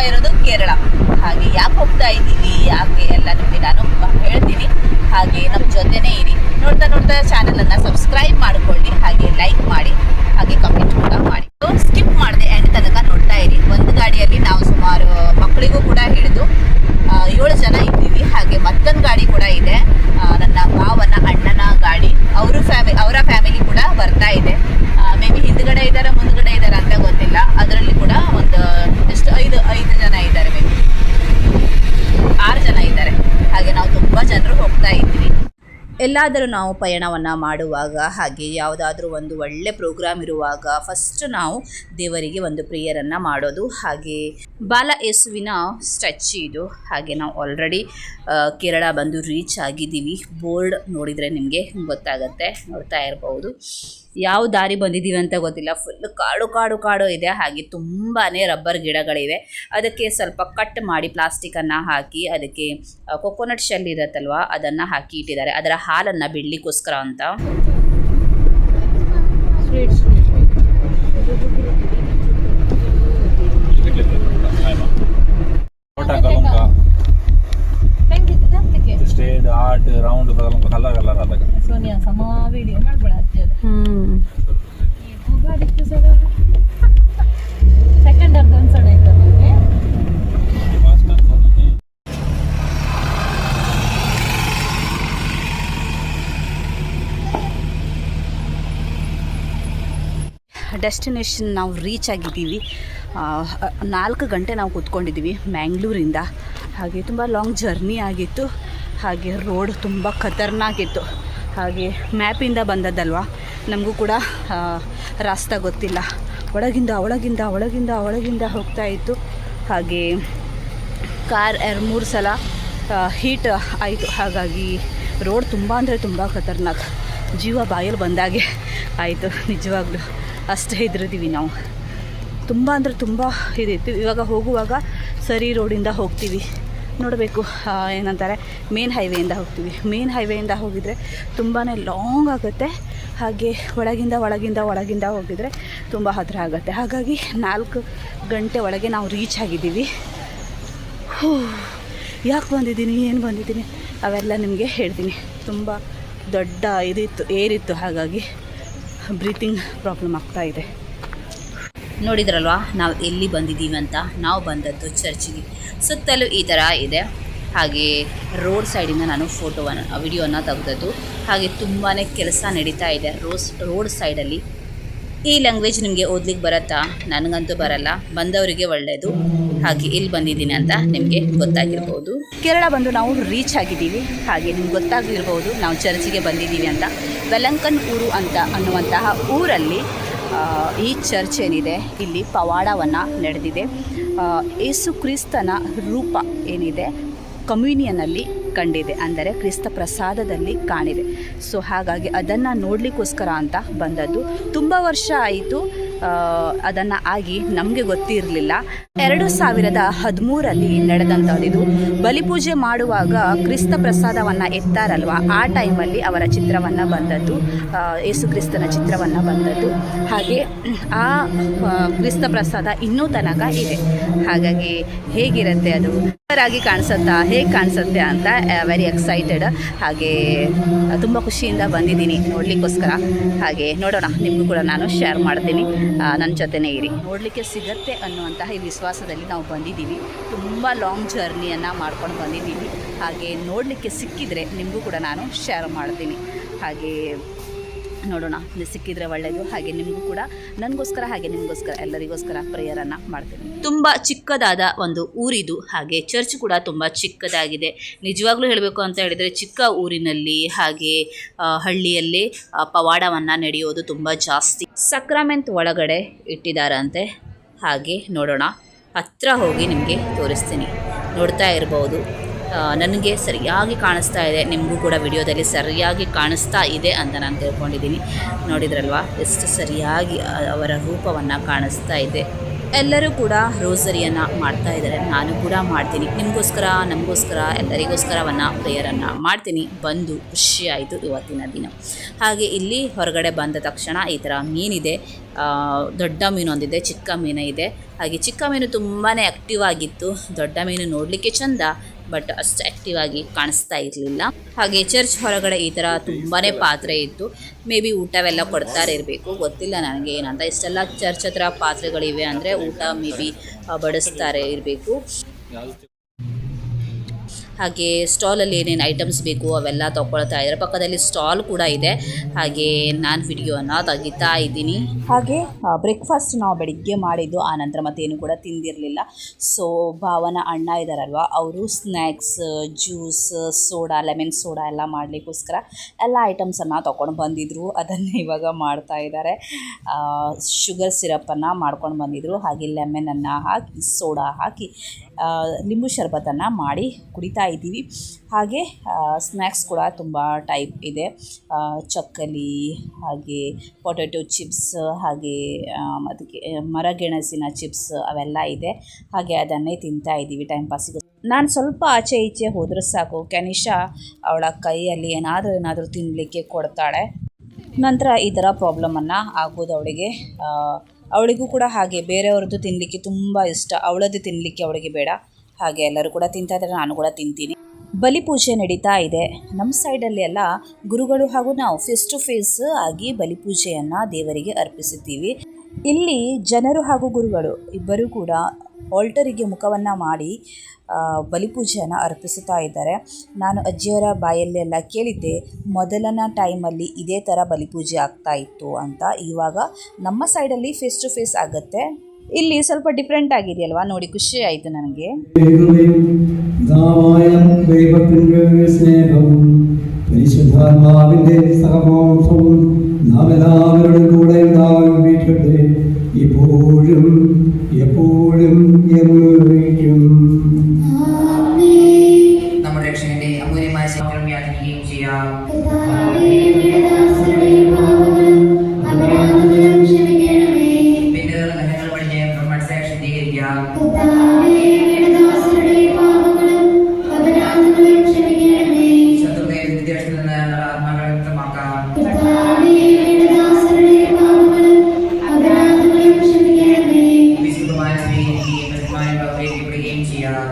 ಇರೋದು ಕೇರಳ. ಹಾಗೆ ಯಾಕೆ ಹೋಗ್ತಾ ಇದ್ದೀವಿ, ಯಾಕೆ ಎಲ್ಲ ನಿಮಗೆ ನಾನು ಹೇಳ್ತೀನಿ. ಹಾಗೆ ನಮ್ಮ ಜೊತೆನೇ ಇರಿ. ನೋಡ್ತಾ ಚಾನಲನ್ನು ಸಬ್ಸ್ಕ್ರೈಬ್ ಮಾಡಿಕೊಳ್ಳಿ, ಹಾಗೆ ಲೈಕ್ ಮಾಡಿ, ಹಾಗೆ ಕಮೆಂಟ್ ಕೂಡ ಮಾಡಿ. ಸ್ಕಿಪ್ ಮಾಡಿದೆ ಎಂಡ್ ತನಕ ನೋಡ್ತಾ ಇರಿ. ಒಂದು ಗಾಡಿಯಲ್ಲಿ ನಾವು ಸುಮಾರು ಮಕ್ಕಳಿಗೂ ಕೂಡ ಹಿಡಿದು 7 ಜನ ಇದ್ದೀವಿ. ಹಾಗೆ ಮತ್ತೊಂದು ಗಾಡಿ ಕೂಡ ಇದೆ, ನನ್ನ ಭಾವನ ಅಣ್ಣನ ಗಾಡಿ. ಅವರ ಫ್ಯಾಮಿಲಿ ಕೂಡ ಬರ್ತಾ ಇದೆ. ಮೇ ಬಿ ಹಿಂದ್ಗಡೆ ಇದ್ದಾರೆ ಮುಂದ್ಗಡೆ ಇದ್ದಾರೆ ಅಂತ ಗೊತ್ತಿಲ್ಲ. ಅದರಲ್ಲಿ ಕೂಡ ಒಂದು ಎಷ್ಟು 5 ಜನ ಇದ್ದಾರೆ, ಮೇ ಬಿ 6 ಜನ ಇದ್ದಾರೆ. ಹಾಗೆ ನಾವು ತುಂಬ ಜನರು ಹೋಗ್ತಾ ಇದ್ವಿ. ಎಲ್ಲಾದರೂ ನಾವು ಪಯಣವನ್ನು ಮಾಡುವಾಗ, ಹಾಗೆ ಯಾವುದಾದ್ರೂ ಒಂದು ಒಳ್ಳೆ ಪ್ರೋಗ್ರಾಮ್ ಇರುವಾಗ ಫಸ್ಟ್ ನಾವು ದೇವರಿಗೆ ಒಂದು ಪ್ರೇಯರನ್ನು ಮಾಡೋದು. ಹಾಗೆ ಬಾಲ ಯೇಸುವಿನ ಸ್ಟ್ಯಾಚ್ಯೂ ಇದು. ಹಾಗೆ ನಾವು ಆಲ್ರೆಡಿ ಕೇರಳ ಬಂದು ರೀಚ್ ಆಗಿದ್ದೀವಿ. ಬೋರ್ಡ್ ನೋಡಿದರೆ ನಿಮಗೆ ಗೊತ್ತಾಗುತ್ತೆ, ನೋಡ್ತಾ ಇರ್ಬೋದು. ಯಾವ ದಾರಿ ಬಂದಿದ್ದೀವಿ ಅಂತ ಗೊತ್ತಿಲ್ಲ. ಫುಲ್ ಕಾಡು ಇದೆ. ಹಾಗೆ ತುಂಬಾ ರಬ್ಬರ್ ಗಿಡಗಳಿವೆ. ಅದಕ್ಕೆ ಸ್ವಲ್ಪ ಕಟ್ ಮಾಡಿ ಪ್ಲಾಸ್ಟಿಕನ್ನು ಹಾಕಿ ಅದಕ್ಕೆ ಕೊಕೊನಟ್ ಶೆಲ್ ಇರುತ್ತಲ್ವ ಅದನ್ನು ಹಾಕಿ ಇಟ್ಟಿದ್ದಾರೆ, ಅದರ ಹಾಲನ್ನು ಬಿಡಲಿಕ್ಕೋಸ್ಕರ ಅಂತ. ಡೆಸ್ಟಿನೇಷನ್ ನಾವು ರೀಚ್ ಆಗಿದ್ದೀವಿ. 4 ಗಂಟೆ ನಾವು ಕೂತ್ಕೊಂಡಿದ್ದೀವಿ ಮ್ಯಾಂಗ್ಳೂರಿಂದ. ಹಾಗೆ ತುಂಬ ಲಾಂಗ್ ಜರ್ನಿ ಆಗಿತ್ತು. ಹಾಗೆ ರೋಡ್ ತುಂಬ ಖತರ್ನಾಕಿತ್ತು. ಹಾಗೆ ಮ್ಯಾಪಿಂದ ಬಂದದ್ದಲ್ವ, ನಮಗೂ ಕೂಡ ರಾಸ್ತಾ ಗೊತ್ತಿಲ್ಲ. ಒಳಗಿಂದ ಹೋಗ್ತಾ ಇತ್ತು. ಹಾಗೆ ಕಾರ್ 2-3 ಸಲ ಹೀಟ್ ಆಯಿತು. ಹಾಗಾಗಿ ರೋಡ್ ತುಂಬ ಅಂದರೆ ತುಂಬ ಖತರ್ನಾಕ್. ಜೀವ ಬಾಯಲ್ಲಿ ಬಂದಾಗೆ ಆಯಿತು ನಿಜವಾಗ್ಲೂ. ಅಷ್ಟೇ ಹೆದರಿದ್ದೀವಿ ನಾವು. ತುಂಬ ಅಂದರೆ ತುಂಬ ಇದಿತ್ತು. ಇವಾಗ ಹೋಗುವಾಗ ಸರಿ ರೋಡಿಂದ ಹೋಗ್ತೀವಿ. ನೋಡಬೇಕು, ಏನಂತಾರೆ, ಮೇನ್ ಹೈವೇಯಿಂದ ಹೋಗ್ತೀವಿ. ಮೇನ್ ಹೈವೇಯಿಂದ ಹೋಗಿದರೆ ತುಂಬಾ ಲಾಂಗ್ ಆಗುತ್ತೆ. ಹಾಗೆ ಒಳಗಿಂದ ಹೋಗಿದರೆ ತುಂಬ ಹತ್ತಿರ ಆಗುತ್ತೆ. ಹಾಗಾಗಿ 4 ಗಂಟೆ ಒಳಗೆ ನಾವು ರೀಚ್ ಆಗಿದ್ದೀವಿ. ಯಾಕೆ ಬಂದಿದ್ದೀನಿ, ಏನು ಬಂದಿದ್ದೀನಿ ಅವೆಲ್ಲ ನಿಮಗೆ ಹೇಳ್ತೀನಿ. ತುಂಬ ದೊಡ್ಡ ಏರಿತ್ತು, ಹಾಗಾಗಿ ಬ್ರೀತಿಂಗ್ ಪ್ರಾಬ್ಲಮ್ ಆಗ್ತಾ ಇದೆ. ನೋಡಿದ್ರಲ್ವಾ ನಾವು ಎಲ್ಲಿ ಬಂದಿದ್ದೀವಿ ಅಂತ. ನಾವು ಬಂದದ್ದು ಚರ್ಚಿಗೆ. ಸುತ್ತಲೂ ಈ ಥರ ಇದೆ. ಹಾಗೆ ರೋಡ್ ಸೈಡಿಂದ ನಾನು ವಿಡಿಯೋನ ತೆಗೆದದ್ದು. ಹಾಗೆ ತುಂಬಾ ಕೆಲಸ ನಡೀತಾ ಇದೆ ರೋಡ್ ಸೈಡಲ್ಲಿ. ಈ ಲ್ಯಾಂಗ್ವೇಜ್ ನಿಮಗೆ ಓದ್ಲಿಕ್ಕೆ ಬರುತ್ತಾ? ನನಗಂತೂ ಬರಲ್ಲ, ಬಂದವರಿಗೆ ಒಳ್ಳೆಯದು. ಹಾಗೆ ಇಲ್ಲಿ ಬಂದಿದ್ದೀನಿ ಅಂತ ನಿಮಗೆ ಗೊತ್ತಾಗಿರ್ಬೋದು. ಕೇರಳ ಬಂದು ನಾವು ರೀಚ್ ಆಗಿದ್ದೀವಿ. ಹಾಗೆ ನಿಮ್ಗೆ ಗೊತ್ತಾಗಿರ್ಬೋದು ನಾವು ಚರ್ಚಿಗೆ ಬಂದಿದ್ದೀವಿ ಅಂತ. ವೆಲಂಕನ್ ಊರು ಅನ್ನುವಂತಹ ಊರಲ್ಲಿ ಈ ಚರ್ಚ್ ಏನಿದೆ, ಇಲ್ಲಿ ಪವಾಡವನ್ನು ನಡೆದಿದೆ. ಯೇಸು ಕ್ರಿಸ್ತನ ರೂಪ ಏನಿದೆ ಕಮ್ಯೂನಿಯನಲ್ಲಿ ಕಂಡಿದೆ, ಅಂದರೆ ಕ್ರಿಸ್ತ ಪ್ರಸಾದದಲ್ಲಿ ಕಾಣಿದೆ. ಸೊ ಹಾಗಾಗಿ ಅದನ್ನು ನೋಡಲಿಕ್ಕೋಸ್ಕರ ಅಂತ ಬಂದದ್ದು. ತುಂಬ ವರ್ಷ ಆಯಿತು ಅದನ್ನು ಆಗಿ, ನಮಗೆ ಗೊತ್ತಿರಲಿಲ್ಲ. 2013ರಲ್ಲಿ ನಡೆದಂಥದ್ದು. ಬಲಿಪೂಜೆ ಮಾಡುವಾಗ ಕ್ರಿಸ್ತ ಪ್ರಸಾದವನ್ನು ಎತ್ತಾರಲ್ವ, ಆ ಟೈಮಲ್ಲಿ ಅವರ ಚಿತ್ರವನ್ನು ಬಂದದ್ದು, ಯೇಸು ಕ್ರಿಸ್ತನ ಚಿತ್ರವನ್ನು ಬಂದದ್ದು. ಹಾಗೆ ಆ ಕ್ರಿಸ್ತ ಪ್ರಸಾದ ಇನ್ನೂ ತನಕ ಇದೆ. ಹಾಗಾಗಿ ಹೇಗಿರುತ್ತೆ ಅದು, ಆಗಿ ಕಾಣಿಸುತ್ತಾ, ಹೇಗೆ ಕಾಣಿಸುತ್ತೆ ಅಂತ ವೆರಿ ಎಕ್ಸೈಟೆಡ್. ಹಾಗೆ ತುಂಬ ಖುಷಿಯಿಂದ ಬಂದಿದ್ದೀನಿ ನೋಡಲಿಕ್ಕೋಸ್ಕರ. ಹಾಗೆ ನೋಡೋಣ, ನಿಮಗೂ ಕೂಡ ನಾನು ಶೇರ್ ಮಾಡ್ತೀನಿ. ನನ್ನ ಜೊತೆನೇ ಇರಿ. ನೋಡಲಿಕ್ಕೆ ಸಿಗತ್ತೆ ಅನ್ನುವಂತಹ ಈ ವಿಶ್ವಾಸದಲ್ಲಿ ನಾವು ಬಂದಿದ್ದೀವಿ. ತುಂಬ ಲಾಂಗ್ ಜರ್ನಿಯನ್ನು ಮಾಡ್ಕೊಂಡು ಬಂದಿದ್ದೀವಿ. ಹಾಗೆ ನೋಡಲಿಕ್ಕೆ ಸಿಕ್ಕಿದರೆ ನಿಮಗೂ ಕೂಡ ನಾನು ಶೇರ್ ಮಾಡ್ತೀನಿ. ಹಾಗೆ ನೋಡೋಣ, ಸಿಕ್ಕಿದ್ರೆ ಒಳ್ಳೆಯದು. ಹಾಗೆ ನಿಮಗೂ ಕೂಡ ನನಗೋಸ್ಕರ ಹಾಗೆ ನಿಮಗೋಸ್ಕರ ಎಲ್ಲರಿಗೋಸ್ಕರ ಪ್ರೇಯರನ್ನು ಮಾಡ್ತೀನಿ. ತುಂಬ ಚಿಕ್ಕದಾದ ಒಂದು ಊರಿದು. ಹಾಗೆ ಚರ್ಚ್ ಕೂಡ ತುಂಬ ಚಿಕ್ಕದಾಗಿದೆ. ನಿಜವಾಗ್ಲೂ ಹೇಳಬೇಕು ಅಂತ ಹೇಳಿದರೆ ಚಿಕ್ಕ ಊರಿನಲ್ಲಿ ಹಾಗೆ ಹಳ್ಳಿಯಲ್ಲಿ ಪವಾಡವನ್ನು ನಡೆಯೋದು ತುಂಬ ಜಾಸ್ತಿ. ಸಕ್ರಾಮೆಂಟ್ ಒಳಗಡೆ ಇಟ್ಟಿದ್ದಾರಂತೆ. ಹಾಗೆ ನೋಡೋಣ, ಹತ್ತಿರ ಹೋಗಿ ನಿಮಗೆ ತೋರಿಸ್ತೀನಿ. ನೋಡ್ತಾ ಇರ್ಬೋದು, ನನಗೆ ಸರಿಯಾಗಿ ಕಾಣಿಸ್ತಾ ಇದೆ, ನಿಮಗೂ ಕೂಡ ವಿಡಿಯೋದಲ್ಲಿ ಸರಿಯಾಗಿ ಕಾಣಿಸ್ತಾ ಇದೆ ಅಂತ ನಾನು ತಿಳ್ಕೊಂಡಿದ್ದೀನಿ. ನೋಡಿದ್ರಲ್ವಾ ಎಷ್ಟು ಸರಿಯಾಗಿ ಅವರ ರೂಪವನ್ನು ಕಾಣಿಸ್ತಾ ಇದೆ. ಎಲ್ಲರೂ ಕೂಡ ರೋಸರಿಯನ್ನು ಮಾಡ್ತಾ ಇದ್ದಾರೆ. ನಾನು ಕೂಡ ಮಾಡ್ತೀನಿ, ನಿಮಗೋಸ್ಕರ ನಮಗೋಸ್ಕರ ಎಲ್ಲರಿಗೋಸ್ಕರವನ್ನು ಪ್ರೇಯರನ್ನು ಮಾಡ್ತೀನಿ. ಬಂದು ಖುಷಿಯಾಯಿತು ಇವತ್ತಿನ ದಿನ. ಹಾಗೆ ಇಲ್ಲಿ ಹೊರಗಡೆ ಬಂದ ತಕ್ಷಣ ಈ ಥರ ಮೀನಿದೆ, ದೊಡ್ಡ ಮೀನು ಒಂದಿದೆ, ಚಿಕ್ಕ ಮೀನು ಇದೆ. ಹಾಗೆ ಚಿಕ್ಕ ಮೀನು ತುಂಬಾ ಆ್ಯಕ್ಟಿವ್ ಆಗಿತ್ತು, ದೊಡ್ಡ ಮೀನು ನೋಡಲಿಕ್ಕೆ ಚೆಂದ ಬಟ್ ಅಷ್ಟು ಆ್ಯಕ್ಟಿವ್ ಆಗಿ ಕಾಣಿಸ್ತಾ ಇರಲಿಲ್ಲ. ಹಾಗೆ ಚರ್ಚ್ ಹೊರಗಡೆ ಈ ಥರ ತುಂಬಾ ಪಾತ್ರೆ ಇತ್ತು. ಮೇ ಬಿ ಊಟವೆಲ್ಲ ಕೊಡ್ತಾರೆ ಇರಬೇಕು, ಗೊತ್ತಿಲ್ಲ ನನಗೆ ಏನಂತ. ಇಷ್ಟೆಲ್ಲ ಚರ್ಚ್ ಹತ್ರ ಪಾತ್ರೆಗಳಿವೆ ಅಂದರೆ ಊಟ ಮೇ ಬಿ ಬಡಿಸ್ತಾರೆ ಇರಬೇಕು. ಹಾಗೆ ಸ್ಟಾಲಲ್ಲಿ ಏನೇನು ಐಟಮ್ಸ್ ಬೇಕು ಅವೆಲ್ಲ ತೊಗೊಳ್ತಾ ಇದ್ದಾರೆ. ಪಕ್ಕದಲ್ಲಿ ಸ್ಟಾಲ್ ಕೂಡ ಇದೆ. ಹಾಗೆ ನಾನು ವಿಡಿಯೋನ ತೆಗಿತಾ ಇದ್ದೀನಿ. ಹಾಗೆ ಬ್ರೇಕ್ಫಾಸ್ಟ್ ನಾವು ಬೆಳಿಗ್ಗೆ ಮಾಡಿದ್ದು, ಆನಂತರ ಮತ್ತೇನು ಕೂಡ ತಿಂದಿರಲಿಲ್ಲ. ಸೊ ಭಾವನ ಅಣ್ಣ ಇದ್ದಾರಲ್ವ, ಅವರು snacks, juice, soda, lemon soda ಎಲ್ಲ ಮಾಡಲಿಕ್ಕೋಸ್ಕರ ಎಲ್ಲ ಐಟಮ್ಸನ್ನು ತೊಗೊಂಡು ಬಂದಿದ್ದರು. ಅದನ್ನು ಇವಾಗ ಮಾಡ್ತಾ ಇದ್ದಾರೆ. ಶುಗರ್ ಸಿರಪ್ಪನ್ನು ಮಾಡ್ಕೊಂಡು ಬಂದಿದ್ದರು. ಹಾಗೆ ಲೆಮನನ್ನು ಹಾಕಿ, ಸೋಡಾ ಹಾಕಿ, ಲಿಂಬು ಶರ್ಬತ್ತನ್ನು ಮಾಡಿ ಕುಡಿತಾ ಇದ್ದೀವಿ. ಹಾಗೆ ಸ್ನ್ಯಾಕ್ಸ್ ಕೂಡ ತುಂಬ ಟೈಪ್ ಇದೆ. ಚಕ್ಕಲಿ, ಹಾಗೆ ಪೊಟ್ಯಾಟೊ ಚಿಪ್ಸ್, ಹಾಗೆ ಅದಕ್ಕೆ ಮರಗೆಣಸಿನ ಚಿಪ್ಸ್ ಅವೆಲ್ಲ ಇದೆ. ಹಾಗೆ ಅದನ್ನೇ ತಿಂತಾ ಇದ್ದೀವಿ ಟೈಮ್ ಪಾಸಿಗೆ. ನಾನು ಸ್ವಲ್ಪ ಆಚೆ ಈಚೆ ಹೋದರೆ ಸಾಕು, ಕನಿಷಾ ಅವಳ ಕೈಯಲ್ಲಿ ಏನಾದರೂ ತಿನ್ನಲಿಕ್ಕೆ ಕೊಡ್ತಾಳೆ. ನಂತರ ಈ ಥರ ಪ್ರಾಬ್ಲಮನ್ನು ಆಗೋದು ಅವಳಿಗೆ. ಅವಳಿಗೂ ಕೂಡ ಹಾಗೆ ಬೇರೆಯವ್ರದ್ದು ತಿನ್ನಲಿಕ್ಕೆ ತುಂಬ ಇಷ್ಟ, ಅವಳದ್ದು ತಿನ್ನಲಿಕ್ಕೆ ಅವಳಿಗೆ ಬೇಡ. ಹಾಗೆ ಎಲ್ಲರೂ ಕೂಡ ತಿಂತಾ ಇದ್ದಾರೆ, ನಾನು ಕೂಡ ತಿಂತೀನಿ. ಬಲಿಪೂಜೆ ನಡೀತಾ ಇದೆ. ನಮ್ಮ ಸೈಡಲ್ಲಿ ಎಲ್ಲ ಗುರುಗಳು ಹಾಗೂ ನಾವು ಫೇಸ್ ಟು ಫೇಸ್ ಆಗಿ ಬಲಿಪೂಜೆಯನ್ನು ದೇವರಿಗೆ ಅರ್ಪಿಸುತ್ತೀವಿ. ಇಲ್ಲಿ ಜನರು ಹಾಗೂ ಗುರುಗಳು ಇಬ್ಬರೂ ಕೂಡ ಆಲ್ಟರಿಗೆ ಮುಖವನ್ನು ಮಾಡಿ ಬಲಿಪೂಜೆಯನ್ನು ಅರ್ಪಿಸುತ್ತಾ ಇದ್ದಾರೆ. ನಾನು ಅಜ್ಜಿಯವರ ಬಾಯಲ್ಲೆಲ್ಲ ಕೇಳಿದ್ದೆ, ಮೊದಲನ ಟೈಮಲ್ಲಿ ಇದೇ ಥರ ಬಲಿಪೂಜೆ ಆಗ್ತಾ ಇತ್ತು ಅಂತ. ಇವಾಗ ನಮ್ಮ ಸೈಡಲ್ಲಿ ಫೇಸ್ ಟು ಫೇಸ್ ಆಗುತ್ತೆ. ಇಲ್ಲಿ ಸ್ವಲ್ಪ ಡಿಫ್ರೆಂಟ್ ಆಗಿದೆಯಲ್ವಾ, ನೋಡಿ ಖುಷಿ ಆಯಿತು ನನಗೆ. പരിശുദ്ധാത്മാവിന്റെ സഹവാസവും നാം എല്ലാവരുടെ കൂടെ ഉണ്ടാകട്ടെ ഇപ്പോഴും എപ്പോഴും എന്നേക്കും. നമ്മുടെ രക്ഷകന്റെ അമൂല്യമായ ശക്തി യാചിക്കുകയും ചെയ്യാം. പിന്നെ നഖങ്ങൾ പടിഞ്ഞ് ബ്രഹ്മസാക്ഷി ശുദ്ധീകരിക്കാം. ശത്രുതയിൽ വിദ്വേഷത്തിൽ നിന്ന് ആത്മാക്കളെ മുക്തമാക്കാം. വിശുദ്ധമായ സ്വീകരിക്കുകയും ബഹുമാനം പ്രവർത്തിക്കപ്പെടുകയും ചെയ്യാം.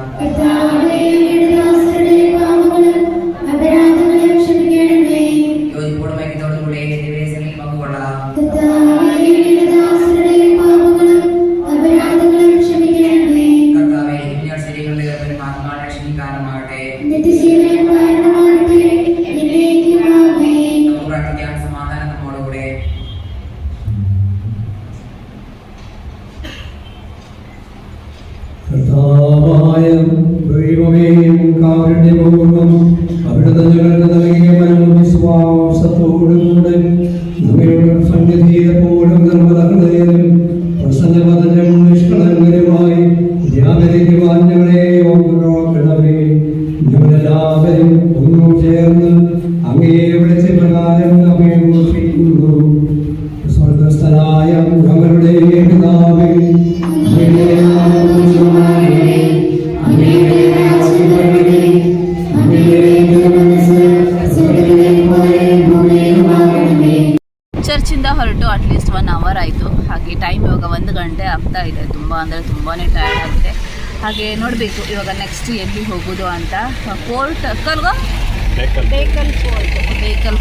യോജിപ്പോടും ഐക്യത്തോടുകൂടി ദിവസങ്ങളിൽ പങ്കുകൊള്ളാം. കർത്താവേ, ഇന്നയാൾ ശരീരങ്ങളുടെ ഗർഭം ആത്മാവിനെ രക്ഷയ്ക്ക് കാരണമാകട്ടെ. നമുക്ക് പ്രാർത്ഥിക്കാം. സമാധാനം നമ്മോടുകൂടെ. കർത്താവായ ദൈവമേ, കാരുണ്യപൂർവ്വം അവിടുന്ന് ഞങ്ങൾക്ക് നൽകിയ മനോവിശ്വാസത്തോടുകൂടെ നമ്മയുടെ സന്നിധിയിലെപ്പോഴും നിർമ്മലഹൃദയനും പ്രസന്നവദനം നിഷ്കളങ്കരുമായി ധ്യാനിക്കുവാൻ ഞങ്ങളെ യോഗ്യരാക്കണമേ. ഞങ്ങളെല്ലാവരും ഒന്നു ചേർന്ന് അങ്ങയെ വിളിച്ച പ്രകാരം അപേക്ഷിക്കുന്നു. സ്വർഗസ്ഥനായ ഞങ്ങളുടെ പിതാവേ, ಚರ್ಚಿಂದ ಹೊರಟು ಅಟ್ಲೀಸ್ಟ್ 1 ಅವರ್ ಆಯಿತು. ಹಾಗೆ ಟೈಮ್ ಇವಾಗ 1 ಗಂಟೆ ಆಗ್ತಾ ಇದೆ. ತುಂಬ ಅಂದರೆ ತುಂಬಾ ಟಯರ್ಡ್ ಆಗಿದೆ. ಹಾಗೆ ನೋಡಬೇಕು ಇವಾಗ ನೆಕ್ಸ್ಟ್ ಎಲ್ಲಿ ಹೋಗೋದು ಅಂತ. ಪೋರ್ಟ್ ಬೇಕಲ್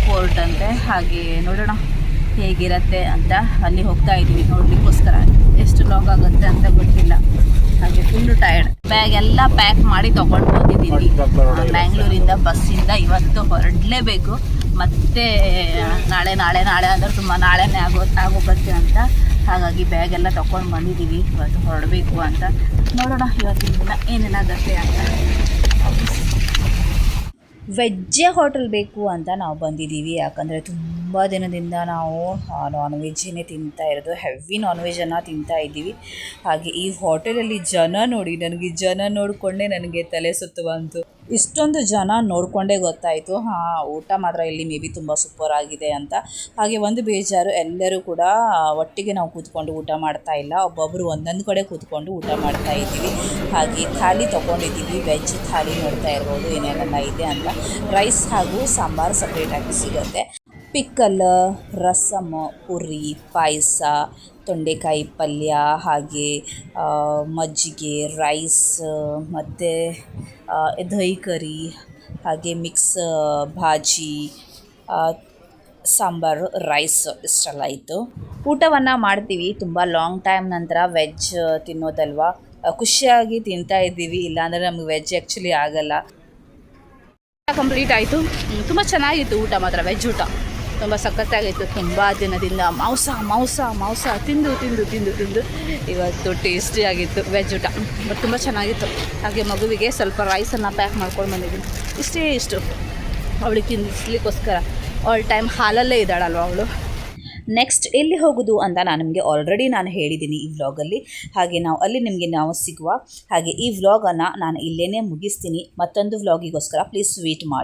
ಪೋರ್ಟ್ ಅಂತೆ. ಹಾಗೆ ನೋಡೋಣ ಹೇಗಿರುತ್ತೆ ಅಂತ. ಅಲ್ಲಿ ಹೋಗ್ತಾ ಇದ್ದೀವಿ ನೋಡಲಿಕ್ಕೋಸ್ಕರ. ಎಷ್ಟು ಲಾಂಗ್ ಆಗುತ್ತೆ ಅಂತ ಗೊತ್ತಿಲ್ಲ. ಹಾಗೆ ಫುಲ್ಲು ಟಯರ್ಡ್. ಬ್ಯಾಗ್ ಎಲ್ಲ ಪ್ಯಾಕ್ ಮಾಡಿ ತೊಗೊಂಡು ಬಂದಿದ್ದೀನಿ. ಬ್ಯಾಂಗ್ಳೂರಿಂದ ಬಸ್ಸಿಂದ ಇವತ್ತು ಹೊರಡಲೇಬೇಕು. ಮತ್ತೆ ನಾಳೆ ಅಂದರೆ ತುಂಬ ನಾಳೆನೇ ಆಗೋಗುತ್ತೆ ಅಂತ. ಹಾಗಾಗಿ ಬ್ಯಾಗೆಲ್ಲ ತೊಗೊಂಡು ಬಂದಿದ್ದೀವಿ. ಇವತ್ತು ಹೊರಡಬೇಕು ಅಂತ. ನೋಡೋಣ ಇವತ್ತಿನ ದಿನ ಏನೇನಾಗುತ್ತೆ ಅಂತ. ವೆಜ್ಜೇ ಹೋಟೆಲ್ ಬೇಕು ಅಂತ ನಾವು ಬಂದಿದ್ದೀವಿ. ಯಾಕಂದರೆ ತುಂಬ ದಿನದಿಂದ ನಾವು ನಾನ್ ವೆಜ್ಜನ್ನೇ ತಿಂತಾ ಇರೋದು. ಹೆವಿ ನಾನ್ ವೆಜ್ಜನ್ನು ತಿಂತಾ ಇದ್ದೀವಿ. ಹಾಗೆ ಈ ಹೋಟೆಲಲ್ಲಿ ಜನ ನೋಡಿ, ನನಗೆ ಜನ ನೋಡಿಕೊಂಡೇ ನನಗೆ ತಲೆ ಸುತ್ತು ಬಂತು. ಇಷ್ಟೊಂದು ಜನ ನೋಡಿಕೊಂಡೇ ಗೊತ್ತಾಯಿತು ಊಟ ಮಾತ್ರ ಇಲ್ಲಿ ಮೇ ಬಿ ತುಂಬ ಸೂಪರ್ ಆಗಿದೆ ಅಂತ. ಹಾಗೆ ಒಂದು ಬೇಜಾರು, ಎಲ್ಲರೂ ಕೂಡ ಒಟ್ಟಿಗೆ ನಾವು ಕೂತ್ಕೊಂಡು ಊಟ ಮಾಡ್ತಾ ಇಲ್ಲ. ಒಬ್ಬೊಬ್ಬರು ಒಂದೊಂದು ಕಡೆ ಕೂತ್ಕೊಂಡು ಊಟ ಮಾಡ್ತಾ ಇದ್ದೀವಿ. ಹಾಗೆ ಥಾಲಿ ತೊಗೊಂಡಿದ್ದೀವಿ. ವೆಜ್ ಥಾಲಿ ನೋಡ್ತಾ ಇರ್ಬೋದು ಏನೇನೆಲ್ಲ ಇದೆ ಅಂತ. ರೈಸ್ ಹಾಗೂ ಸಾಂಬಾರು ಸಪ್ರೇಟಾಗಿ ಸಿಗುತ್ತೆ. ಪಿಕ್ಕಲ್, ರಸಮ್, ಪುರಿ, ಪಾಯಸ, ತೊಂಡೆಕಾಯಿ ಪಲ್ಯ, ಹಾಗೆ ಮಜ್ಜಿಗೆ, ರೈಸ್ ಮತ್ತು ದಹಿ ಕರಿ, ಹಾಗೆ ಮಿಕ್ಸ್ ಭಾಜಿ, ಸಾಂಬಾರು, ರೈಸ್ ಇಷ್ಟೆಲ್ಲ ಇತ್ತು. ಊಟವನ್ನು ಮಾಡ್ತೀವಿ, ತುಂಬ ಲಾಂಗ್ ಟೈಮ್ ನಂತರ ವೆಜ್ ತಿನ್ನೋದಲ್ವ, ಖುಷಿಯಾಗಿ ತಿಂತಾ ಇದ್ದೀವಿ. ಇಲ್ಲಾಂದರೆ ನಮಗೆ ವೆಜ್ ಆ್ಯಕ್ಚುಲಿ ಆಗಲ್ಲ. ಕಂಪ್ಲೀಟ್ ಆಯಿತು. ತುಂಬ ಚೆನ್ನಾಗಿತ್ತು ಊಟ, ಮಾತ್ರ ವೆಜ್ ಊಟ ತುಂಬ ಸಖತ್ತಾಗಿತ್ತು. ತುಂಬ ದಿನದಿಂದ ಮಾಂಸ ತಿಂದು ಇವತ್ತು ಟೇಸ್ಟಿಯಾಗಿತ್ತು ವೆಜ್ ಊಟ. ಬಟ್ ತುಂಬ ಚೆನ್ನಾಗಿತ್ತು. ಹಾಗೆ ಮಗುವಿಗೆ ಸ್ವಲ್ಪ ರೈಸನ್ನು ಪ್ಯಾಕ್ ಮಾಡ್ಕೊಂಡು ಬಂದಿದ್ದೀನಿ. ಇಷ್ಟು ಅವಳಿಗೆ ತಿನ್ನಿಸ್ಲಿಕ್ಕೋಸ್ಕರ. ಆಲ್ ಟೈಮ್ ಹಾಲಲ್ಲೇ ಇದ್ದಾಳಲ್ವ ಅವಳು. ನೆಕ್ಸ್ಟ್ ಎಲ್ಲಿ ಹೋಗೋದು ಅಂತ ನಿಮಗೆ ಆಲ್ರೆಡಿ ನಾನು ಹೇಳಿದ್ದೀನಿ ಈ ವ್ಲಾಗಲ್ಲಿ. ಹಾಗೆ ನಾವು ಸಿಗುವ ಹಾಗೆ ಈ ವ್ಲಾಗನ್ನು ನಾನು ಇಲ್ಲೇ ಮುಗಿಸ್ತೀನಿ. ಮತ್ತೊಂದು ವ್ಲಾಗಿಗೋಸ್ಕರ ಪ್ಲೀಸ್ ವೇಟ್ ಮಾಡಿ.